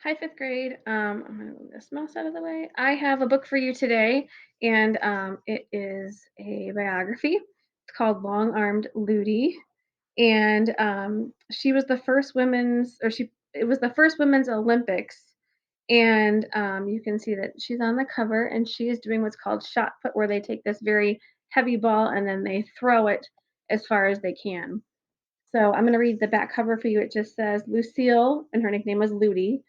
Hi, fifth grade. I'm gonna move this mouse out of the way. I have a book for you today, and it is a biography. It's called Long Armed Ludi, and she was the first women's, or she it was the first women's Olympics, and you can see that she's on the cover, and she is doing what's called shot put, where they take this very heavy ball and then they throw it as far as they can. So I'm gonna read the back cover for you. It just says Lucille, and her nickname was Ludi.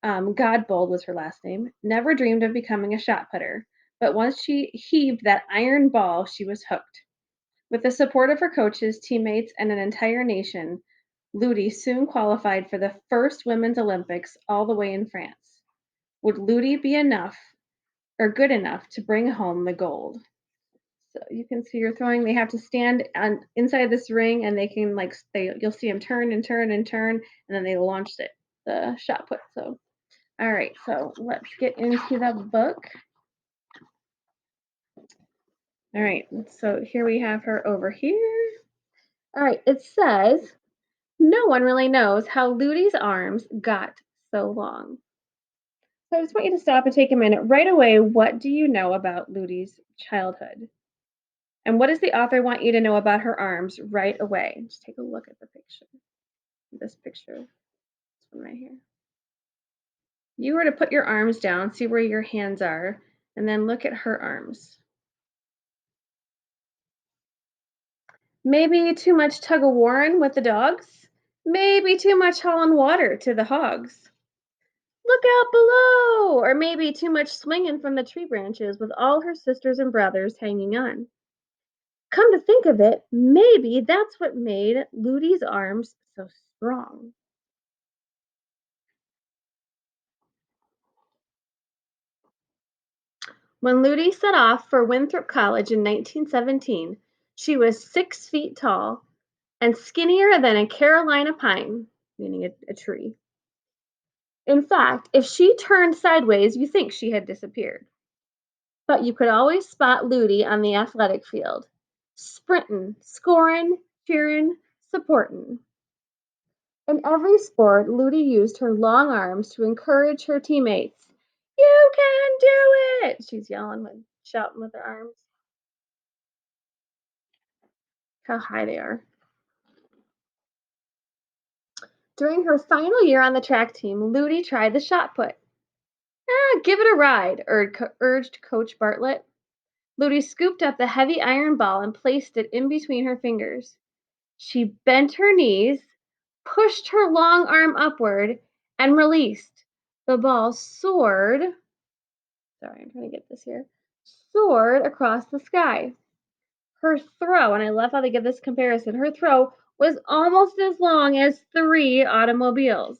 Godbold was her last name, never dreamed of becoming a shot putter, but once she heaved that iron ball, she was hooked. With the support of her coaches, teammates, and an entire nation, Ludi soon qualified for the first Women's Olympics all the way in France. Would Ludi be enough or good enough to bring home the gold? So you can see her throwing. They have to stand on inside this ring, and they can you'll see them turn and turn and turn, and then they launched it the shot put. So all right, so let's get into the book. All right, so here we have her over here. All right, it says, no one really knows how Ludi's arms got so long. So I just want you to stop and take a minute. Right away, what do you know about Ludi's childhood? And what does the author want you to know about her arms right away? Just take a look at the picture. This picture, this one right here. You were to put your arms down, see where your hands are, and then look at her arms. Maybe too much tug of warring with the dogs? Maybe too much hauling water to the hogs. Look out below! Or maybe too much swinging from the tree branches with all her sisters and brothers hanging on. Come to think of it, maybe that's what made Ludi's arms so strong. When Ludi set off for Winthrop College in 1917, she was 6 feet tall and skinnier than a Carolina pine, meaning a tree. In fact, if she turned sideways, you think she had disappeared. But you could always spot Ludi on the athletic field, sprinting, scoring, cheering, supporting. In every sport, Ludi used her long arms to encourage her teammates. You can do it! She's yelling and shouting with her arms. How high they are. During her final year on the track team, Ludi tried the shot put. Give it a ride, urged Coach Bartlett. Ludi scooped up the heavy iron ball and placed it in between her fingers. She bent her knees, pushed her long arm upward, and released. The ball soared. Sorry, I'm trying to get this here. Soared across the sky. Her throw, and I love how they give this comparison, her throw was almost as long as 3 automobiles.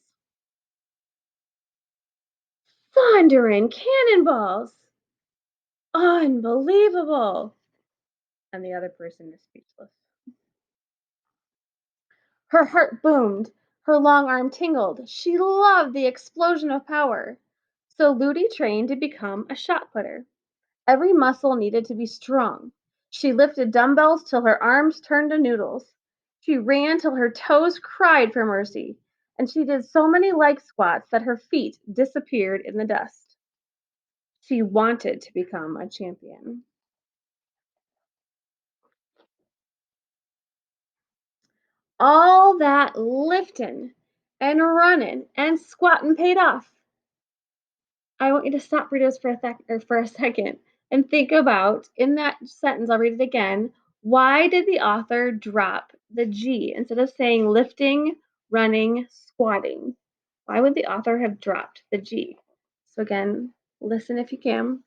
Thundering cannonballs! Unbelievable! And the other person is speechless. Her heart boomed, her long arm tingled. She loved the explosion of power. So Ludi trained to become a shot putter. Every muscle needed to be strong. She lifted dumbbells till her arms turned to noodles. She ran till her toes cried for mercy. And she did so many leg squats that her feet disappeared in the dust. She wanted to become a champion. All that lifting and running and squatting paid off. I want you to stop reading this for a second and think about in that sentence. I'll read it again. Why did the author drop the G instead of saying lifting, running, squatting? Why would the author have dropped the G? So again, listen if you can.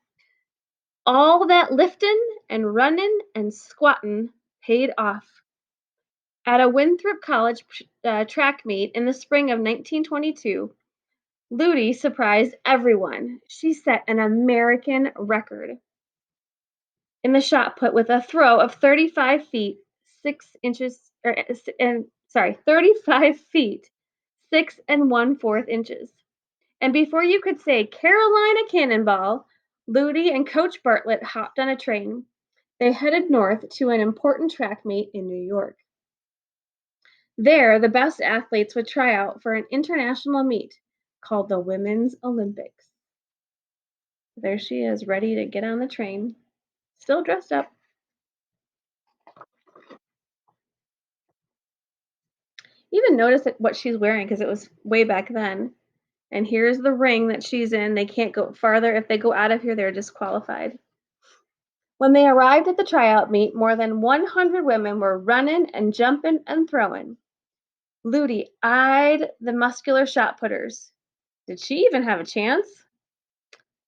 All that lifting and running and squatting paid off. At a Winthrop College track meet in the spring of 1922, Ludi surprised everyone. She set an American record in the shot put with a throw of 35 feet 6 inches, 35 feet 6 1/4 inches. And before you could say Carolina Cannonball, Ludi and Coach Bartlett hopped on a train. They headed north to an important track meet in New York. There, the best athletes would try out for an international meet called the Women's Olympics. There she is, ready to get on the train, still dressed up. Even notice what she's wearing because it was way back then. And here's the ring that she's in. They can't go farther. If they go out of here, they're disqualified. When they arrived at the tryout meet, more than 100 women were running and jumping and throwing. Ludi eyed the muscular shot putters. Did she even have a chance?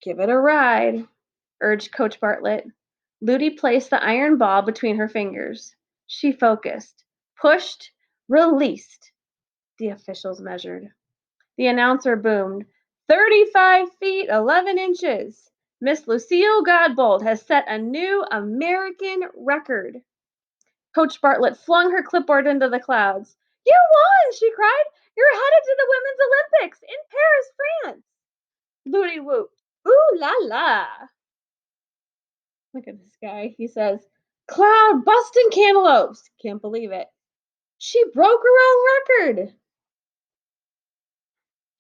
Give it a ride, urged Coach Bartlett. Ludi placed the iron ball between her fingers. She focused, pushed, released. The officials measured. The announcer boomed, 35 feet 11 inches. Miss Lucille Godbold has set a new American record. Coach Bartlett flung her clipboard into the clouds. You won, she cried. You're headed to the Women's Olympics in Paris, France. Ludi whooped. Ooh la la. Look at this guy. He says, Cloud busting cantaloupes. Can't believe it. She broke her own record.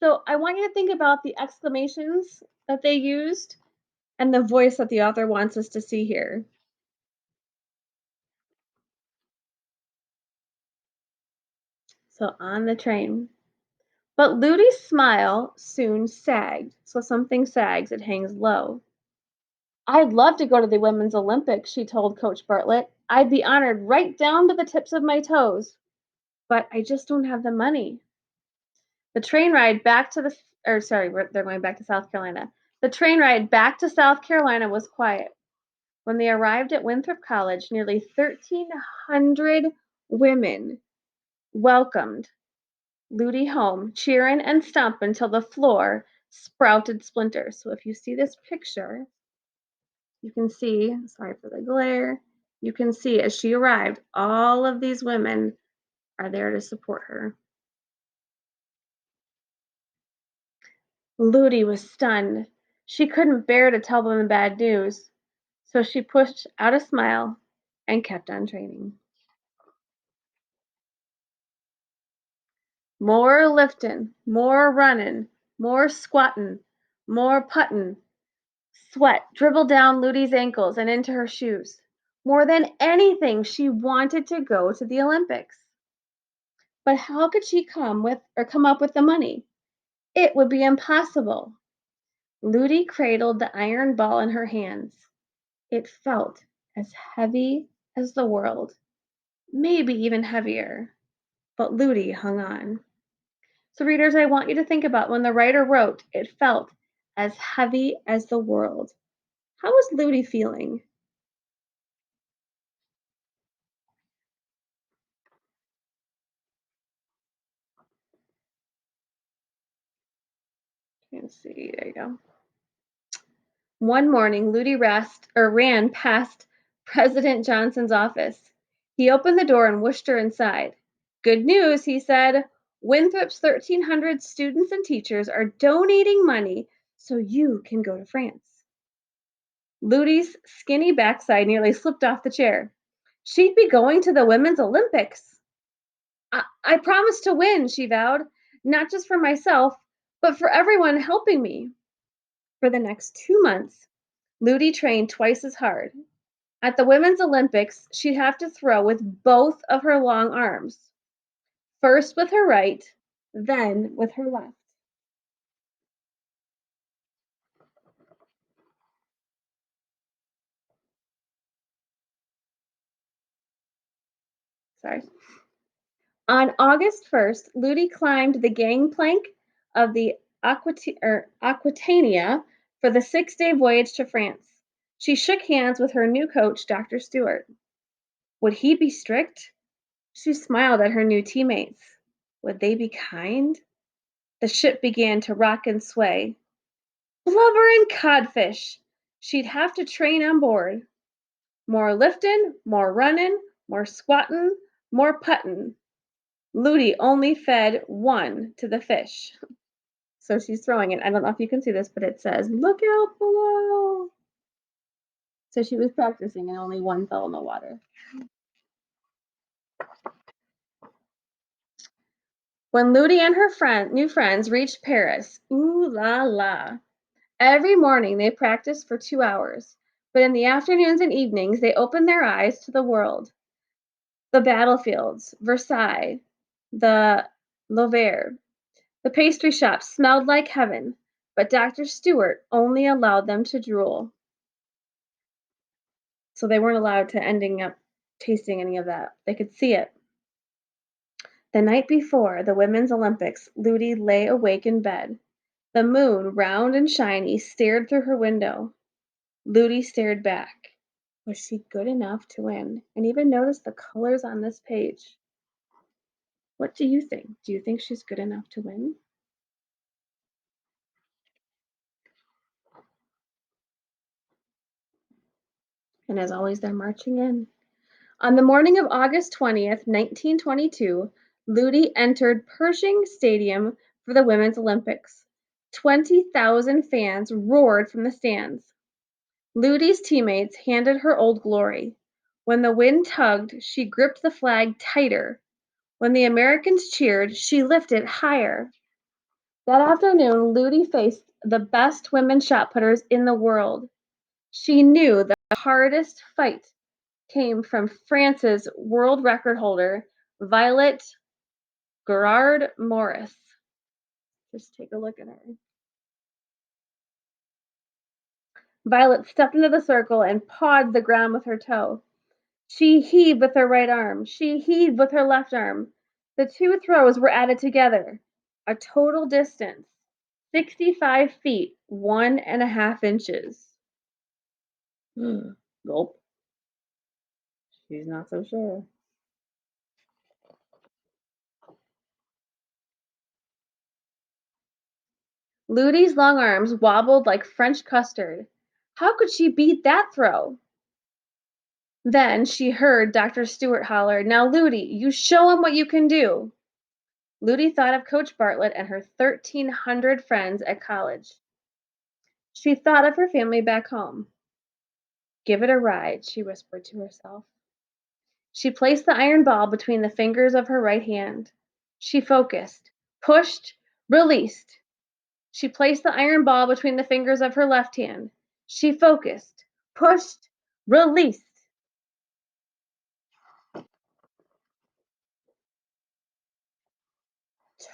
So I want you to think about the exclamations that they used and the voice that the author wants us to see here. So on the train. But Ludi's smile soon sagged. So something sags, it hangs low. I'd love to go to the Women's Olympics, she told Coach Bartlett. I'd be honored right down to the tips of my toes. But I just don't have the money. The train ride back to the, or sorry, they're going back to South Carolina. The train ride back to South Carolina was quiet. When they arrived at Winthrop College, nearly 1,300 women welcomed Ludi home, cheering and stomping until the floor sprouted splinters. So if you see this picture, you can see, sorry for the glare, you can see as she arrived, all of these women are there to support her. Ludi was stunned. She couldn't bear to tell them the bad news, so she pushed out a smile and kept on training. More lifting, more running, more squatting, more putting. Sweat dribbled down Ludi's ankles and into her shoes. More than anything, she wanted to go to the Olympics. But how could she come up with the money? It would be impossible. Ludi cradled the iron ball in her hands. It felt as heavy as the world, maybe even heavier. But Ludi hung on. So, readers, I want you to think about when the writer wrote, it felt as heavy as the world. How was Ludi feeling? Let's see, there you go. One morning, Ludi ran past President Johnson's office. He opened the door and whooshed her inside. Good news, he said. Winthrop's 1,300 students and teachers are donating money so you can go to France. Ludi's skinny backside nearly slipped off the chair. She'd be going to the Women's Olympics. I promised to win, she vowed, not just for myself, but for everyone helping me. For the next 2 months, Ludi trained twice as hard. At the Women's Olympics, she'd have to throw with both of her long arms, first with her right, then with her left. Sorry. On August 1st, Ludi climbed the gangplank of the Aquitania for the 6-day voyage to France. She shook hands with her new coach, Dr. Stewart. Would he be strict? She smiled at her new teammates. Would they be kind? The ship began to rock and sway. Blubber and codfish. She'd have to train on board. More lifting, more running, more squatting, more putting. Ludi only fed one to the fish. So she's throwing it. I don't know if you can see this, but it says, look out below. So she was practicing and only one fell in the water. When Ludi and her new friends reached Paris, ooh la la. Every morning they practiced for 2 hours, but in the afternoons and evenings they opened their eyes to the world, the battlefields, Versailles, the Louvre. The pastry shop smelled like heaven, but Dr. Stewart only allowed them to drool, so they weren't allowed to ending up tasting any of that. They could see it. The night before the Women's Olympics, Ludi lay awake in bed. The moon, round and shiny, stared through her window. Ludi stared back. Was she good enough to win? And even notice the colors on this page. What do you think? Do you think she's good enough to win? And as always, they're marching in. On the morning of August 20th, 1922, Ludi entered Pershing Stadium for the Women's Olympics. 20,000 fans roared from the stands. Ludi's teammates handed her Old Glory. When the wind tugged, she gripped the flag tighter. When the Americans cheered, she lifted higher. That afternoon, Ludi faced the best women shot putters in the world. She knew the hardest fight came from France's world record holder, Violet Gerard Morris. Just take a look at her. Violet stepped into the circle and pawed the ground with her toe. She heaved with her right arm. She heaved with her left arm. The two throws were added together. A total distance 65 feet, 1.5 inches. Gulp. She's not so sure. Ludi's long arms wobbled like French custard. How could she beat that throw? Then she heard Dr. Stewart holler, "Now, Ludi, you show 'em what you can do." Ludi thought of Coach Bartlett and her 1,300 friends at college. She thought of her family back home. "Give it a ride," she whispered to herself. She placed the iron ball between the fingers of her right hand. She focused, pushed, released. She placed the iron ball between the fingers of her left hand. She focused, pushed, released.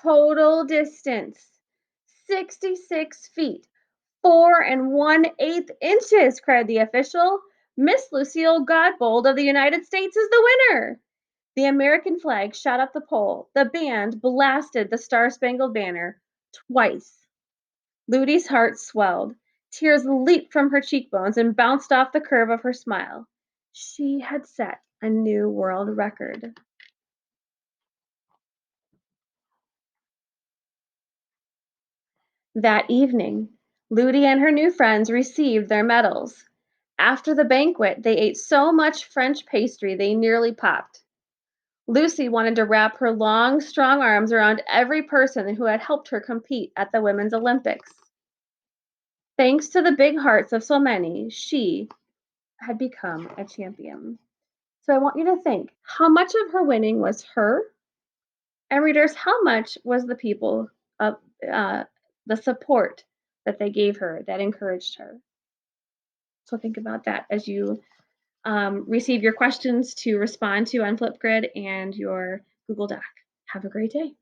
Total distance 66 feet, 4 1/8 inches, cried the official. Miss Lucille Godbold of the United States is the winner. The American flag shot up the pole. The band blasted the Star Spangled Banner twice. Ludi's heart swelled. Tears leaped from her cheekbones and bounced off the curve of her smile. She had set a new world record. That evening, Ludi and her new friends received their medals. After the banquet, they ate so much French pastry they nearly popped. Lucy wanted to wrap her long, strong arms around every person who had helped her compete at the Women's Olympics. Thanks to the big hearts of so many, she had become a champion. So I want you to think how much of her winning was her, and readers, how much was the people of the support that they gave her that encouraged her. So think about that as you receive your questions to respond to on Flipgrid and your Google Doc. Have a great day.